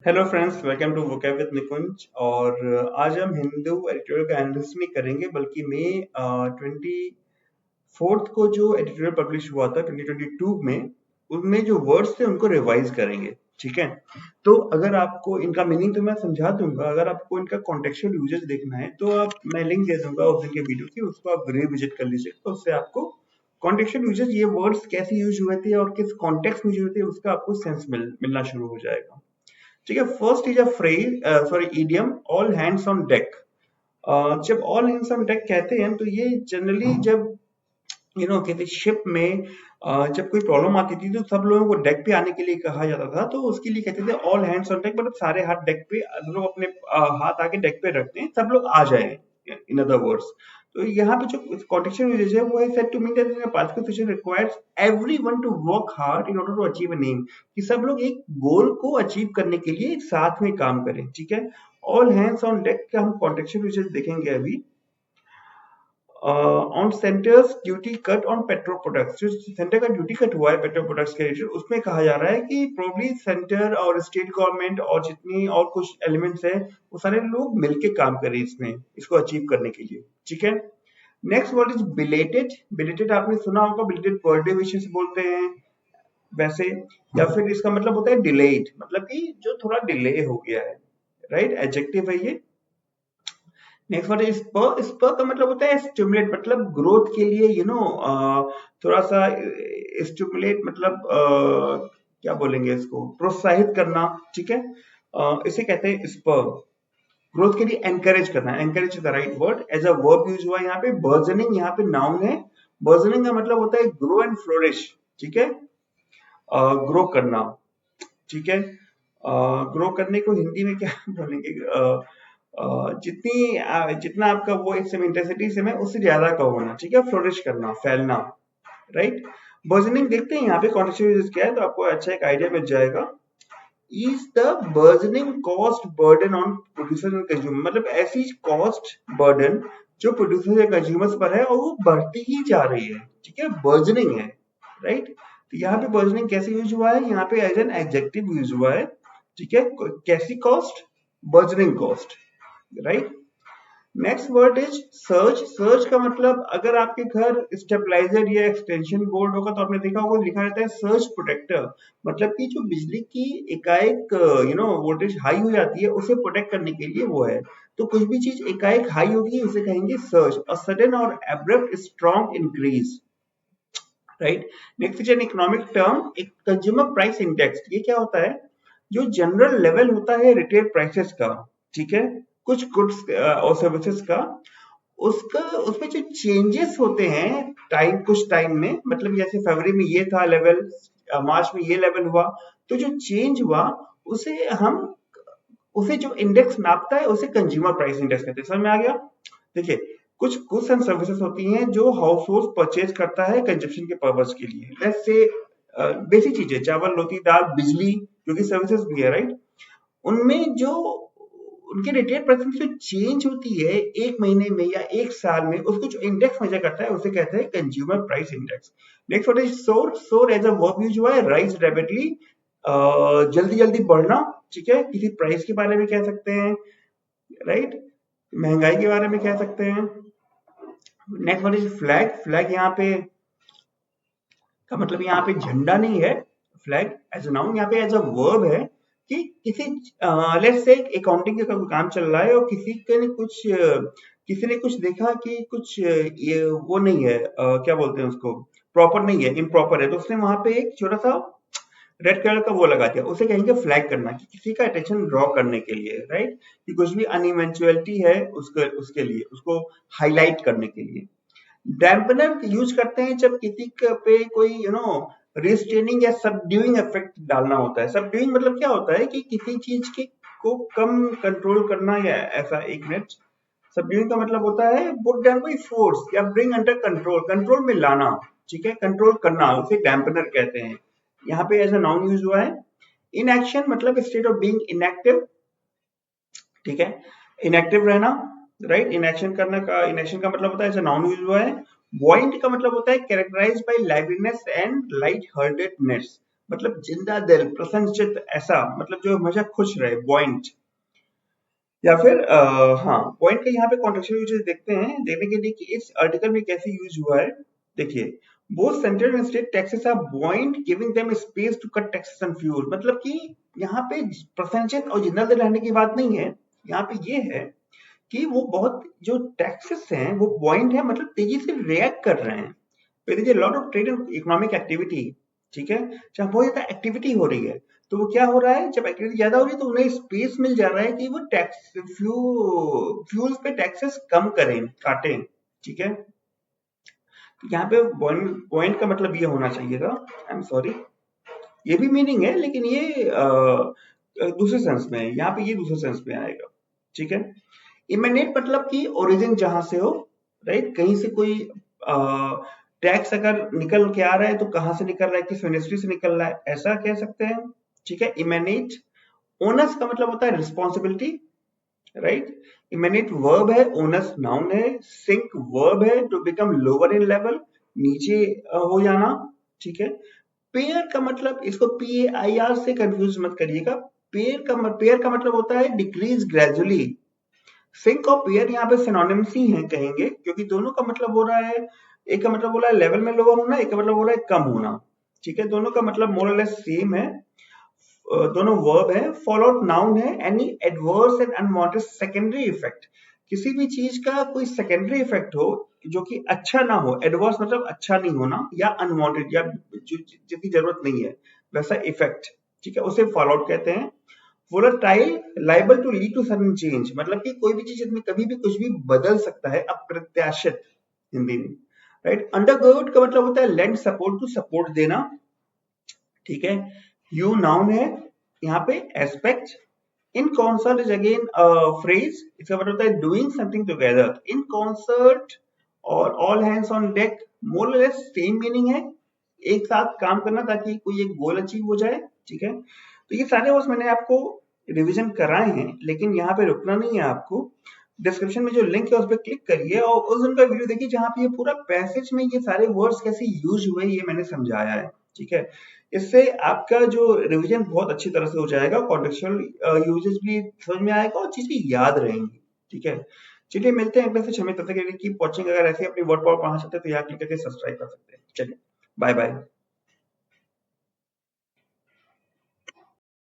Hello friends, welcome to vocab with Nikunj. और आज हम हिंदू एडिटोरियल का एनालिसिस नहीं करेंगे, बल्कि मई 24th को जो एडिटोरियल पब्लिश हुआ था 2022 में, उनमें जो वर्ड्स थे उनको रिवाइज करेंगे। ठीक है, तो अगर आपको इनका मीनिंग तो मैं समझा दूंगा, अगर आपको इनका कॉन्टेक्चुअल यूजेस देखना है तो मैं लिंक दे दूंगा उस दिन के वीडियो की, उसको आप रिविजिट कर लीजिए। तो उससे आपको कॉन्टेक्चुअल यूजेस, ये वर्ड्स कैसे यूज हुए थे और किस कॉन्टेक्स्ट में यूज हुए थे, उसका आपको सेंस मिलना शुरू हो जाएगा। ठीक है, first is a phrase, sorry idiom, all hands on deck. जब ऑल हैंड्स ऑन डेक कहते हैं तो ये जनरली जब किसी शिप में जब कोई प्रॉब्लम आती थी तो सब लोगों को डेक पे आने के लिए कहा जाता था, तो उसके लिए कहते थे ऑल हैंड्स ऑन डेक, मतलब सारे हाथ डेक पे, लोग अपने हाथ आके डेक पे रखते हैं, सब लोग आ जाए, इन अदर वर्ड्स। तो यहाँ पे जो कॉन्टेक्चुअल यूजेज है वो है said to mean that in a particular situation requires everyone to work hard in order to achieve a aim, कि सब लोग एक गोल को अचीव करने के लिए साथ में काम करें। ठीक है, ऑल हैंड्स ऑन डेक का हम कॉन्टेक्चुअल यूजेज देखेंगे अभी। On centres duty cut on petrol products, जो सेंटर का ड्यूटी कट हुआ है पेट्रोल प्रोडक्ट्स के रिलेटेड, उसमें कहा जा रहा है कि प्रोबब्ली सेंटर और स्टेट गवर्नमेंट और जितनी और कुछ एलिमेंट्स हैं वो सारे लोग मिलके काम करें इसमें, इसको अचीव करने के लिए। ठीक है, next word is belated. Belated आपने सुना होगा, बिलेटेड बर्थडे विशेस बोलते हैं वैसे, या फिर इसका मतलब होता है डिलेड, मतलब कि जो थोड़ा डिले हो गया है। राइट, एडजेक्टिव है ये। Next word is spur. Spur का मतलब होता है स्टिमुलेट, मतलब ग्रोथ के लिए थोड़ा सा स्टिमुलेट, मतलब क्या बोलेंगे इसको, प्रोत्साहित करना। ठीक है, इसे कहते हैं स्पर। ग्रोथ के लिए एनकरेज करना, encourage is the right word. As a verb use हुआ यहाँ पे। बर्जनिंग यहाँ पे नाउन है। बर्जनिंग का मतलब होता है ग्रो एंड फ्लोरिश। ठीक है, ग्रो करना। ठीक है, ग्रो करने को हिंदी में क्या बोलेंगे, जितना आपका वो इसमें इंटेंसिटी से में उससे ज्यादा का होना। ठीक है, फ्लोरिश करना, फैलना। राइट, बर्जनिंग देखते हैं यहाँ पे कॉन्टेक्चुअल यूजेस क्या है, तो आपको अच्छा एक आइडिया मिल जाएगा। Is the burgeoning cost burden on producer and consumer, मतलब ऐसी कॉस्ट बर्डन जो प्रोड्यूसर या कंज्यूमर्स पर है और वो बढ़ती ही जा रही है। ठीक है, बर्जनिंग है। राइट, तो यहाँ पे बर्जनिंग कैसे यूज हुआ है, यहाँ पे एज एन एडजेक्टिव यूज हुआ है। ठीक है, कैसी cost, burgeoning cost. Right, next word is surge. Surge का मतलब, अगर आपके घर स्टेबलाइजर या एक्सटेंशन बोर्ड होगा तो आपने देखा होगा लिखा रहता है सर्ज प्रोटेक्टर, मतलब कि जो बिजली की एकाएक वोल्टेज हाई हो जाती है उसे प्रोटेक्ट करने के लिए वो है। तो कुछ भी चीज एकाएक हाई होगी उसे कहेंगे सर्ज, अ सडन और abrupt strong increase. Right, next is an economic term, एक कंज्यूमर प्राइस इंडेक्स। ये क्या होता है, जो जनरल लेवल होता है रिटेल प्राइसेस का। ठीक है, कुछ गुड्स और सर्विसेज का, उसका उसमें जो चेंजेस होते हैं टाइम, कुछ टाइम में, मतलब जैसे फरवरी में ये था लेवल, मार्च में ये लेवल हुआ, तो जो चेंज हुआ उसे हम, उसे जो इंडेक्स नापता है उसे कंज्यूमर प्राइस इंडेक्स कहते हैं। समझ में आ गया। देखिए, कुछ गुड्स एंड सर्विसेज होती हैं जो हाउस होल्ड परचेज करता है कंजप्शन के पर्पज के लिए। लेट्स से बेसिक चीजें, चावल, रोटी, दाल, बिजली, जो कि सर्विसेज भी है। राइट, उनमें जो उनके रिटेल प्राइस में जो चेंज होती है एक महीने में या एक साल में, उसको जो इंडेक्स मेजर करता है उसे कहते हैं consumer price index. Next what is सोर। सोर एज अ वर्ब यूज हुआ है, राइज रैपिडली, जल्दी जल्दी बढ़ना। ठीक है, किसी प्राइस के बारे में कह सकते हैं। राइट, महंगाई के बारे में कह सकते हैं। Next one is flag. Flag यहाँ पे का मतलब यहाँ पे झंडा नहीं है, फ्लैग एज अ नाउन, यहाँ पे एज अ वर्ब है कि किसी, लेट्स से अकाउंटिंग का कोई काम चल रहा है और किसी ने कुछ देखा कि कुछ ये वो नहीं है, क्या बोलते हैं उसको, प्रॉपर नहीं है, इम्प्रॉपर है, तो उसने वहां पे एक छोटा सा रेड कलर का वो लगा दिया, उसे कहेंगे फ्लैग करना, कि किसी का अटेंशन ड्रॉ करने के लिए। राइट, कि कुछ भी अनइवेंचुअलिटी है उसके लिए, उसको हाईलाइट करने के लिए। डैम्पनर यूज करते हैं जब किसी पे कोई रिस्ट्रेनिंग या सबड्यूइंग इफेक्ट डालना होता है। सबड्यूइंग मतलब क्या होता है कि किसी चीज के को कम कंट्रोल करना, या ऐसा, एक मिनट, सबड्यूइंग का मतलब होता है पुट डाउन बाय फोर्स या ब्रिंग अंडर कंट्रोल, कंट्रोल में लाना। ठीक है, कंट्रोल करना, उसे डैम्पनर कहते हैं। यहाँ पे एज अ नाउन यूज हुआ है। इनएक्शन मतलब स्टेट ऑफ बीइंग इनएक्टिव। ठीक है, इनएक्टिव रहना। राइट, इनएक्शन का मतलब होता है, ऐसा नाउन यूज हुआ है। वॉइंट का मतलब होता है characterised by liveliness and light heartedness, मतलब जिंदा दिल, प्रसन्नचित्त, ऐसा मतलब जो हमेशा खुश रहे, buoyant। या फिर हाँ, पॉइंट का यहाँ पे कॉन्टेक्चुअल यूजेस देखते हैं, देखने के लिए कि इस आर्टिकल में कैसे यूज हुआ है। देखिए, both central and state taxes are point giving them space to cut taxes on fuel. मतलब कि यहाँ पे प्रसन्नचित्त और जिंदा दिल रहने की बात नहीं है, यहाँ पे ये है कि वो बहुत जो टैक्सेस हैं वो पॉइंट है, मतलब तेजी से रिएक्ट कर रहे हैं। There is a lot of trade and economic activity, ठीक है, जहाँ बहुत ज्यादा एक्टिविटी हो रही है। तो वो क्या हो रहा है, जब एक्टिविटी ज्यादा हो रही है तो उन्हें स्पेस मिल जा रहा है कि वो टैक्स फ्यूल्स पे टैक्सेस कम करें, काटें, ठीक है। तो यहाँ पे पॉइंट का मतलब ये होना चाहिए था, आई एम सॉरी, ये भी मीनिंग है लेकिन ये दूसरे सेंस में है, यहाँ पे ये दूसरे सेंस में आएगा, ठीक है। इमेनेट मतलब कि ओरिजिन जहां से हो, राइट, कहीं से कोई टैक्स अगर निकल के आ रहा है तो कहां से निकल रहा है, किस मिनिस्ट्री से निकल रहा है, ऐसा कह सकते हैं, ठीक है। इमेनेट ओनस का मतलब होता है रिस्पॉन्सिबिलिटी, राइट। इमेनेट वर्ब है, ओनस नाउन है, सिंक वर्ब है to become lower in level, नीचे हो जाना, ठीक है। पेयर का मतलब, इसको PAIR से कंफ्यूज मत करिएगा। पेयर का मतलब होता है डिक्रीज ग्रेजुअली। सिंक और पेयर यहाँ पे सिनोनिम्स ही हैं कहेंगे, क्योंकि दोनों का मतलब हो रहा है, एक का मतलब हो रहा है लेवल में लोअर होना, एक का मतलब हो रहा है कम होना, ठीक है। दोनों का मतलब मोर और लेस सेम है। दोनों वर्ब है, फॉलोड नाउन है, any adverse and unwanted secondary effect, किसी भी चीज का कोई सेकेंडरी इफेक्ट हो जो कि अच्छा ना हो, एडवर्स मतलब अच्छा नहीं होना, या अनवांटेड या जिसकी जरूरत नहीं है वैसा इफेक्ट, ठीक है, उसे फॉलोड कहते हैं। Volatile liable to lead to sudden change, मतलब कि कोई भी चीज में कभी भी कुछ भी बदल सकता है, अप्रत्याशित हिंदी में, राइट। अंडरगर्ड का मतलब होता है लेंड सपोर्ट, टू सपोर्ट देना, ठीक है। यू नाउन है यहाँ पे, aspect. In concert is again phrase, इसका मतलब होता है doing something together, in concert और all hands on deck, more less same meaning है, एक साथ काम करना ताकि कोई एक गोल अचीव हो जाए, ठीक है। तो ये सारे वर्ड्स मैंने आपको रिवीजन कराए हैं, लेकिन यहाँ पे रुकना नहीं है आपको। डिस्क्रिप्शन में जो लिंक है उस पर क्लिक करिए और उस दिन का वीडियो देखिए जहाँ पे ये पूरा पैसेज में ये सारे वर्ड्स कैसे यूज हुए ये मैंने समझाया है, ठीक है। इससे आपका जो रिवीजन बहुत अच्छी तरह से हो जाएगा, कॉन्टेक्चुअल यूजेस भी समझ में आएगा और चीज भी याद रहेंगी, ठीक है। चलिए मिलते हैं अगले से, हमें तब तक के लिए कीप वॉचिंग। अगर ऐसे अपनी वर्ड पावर पढ़ना चाहते हैं तो यहाँ क्लिक करके सब्सक्राइब कर सकते हैं। चलिए, बाय बाय।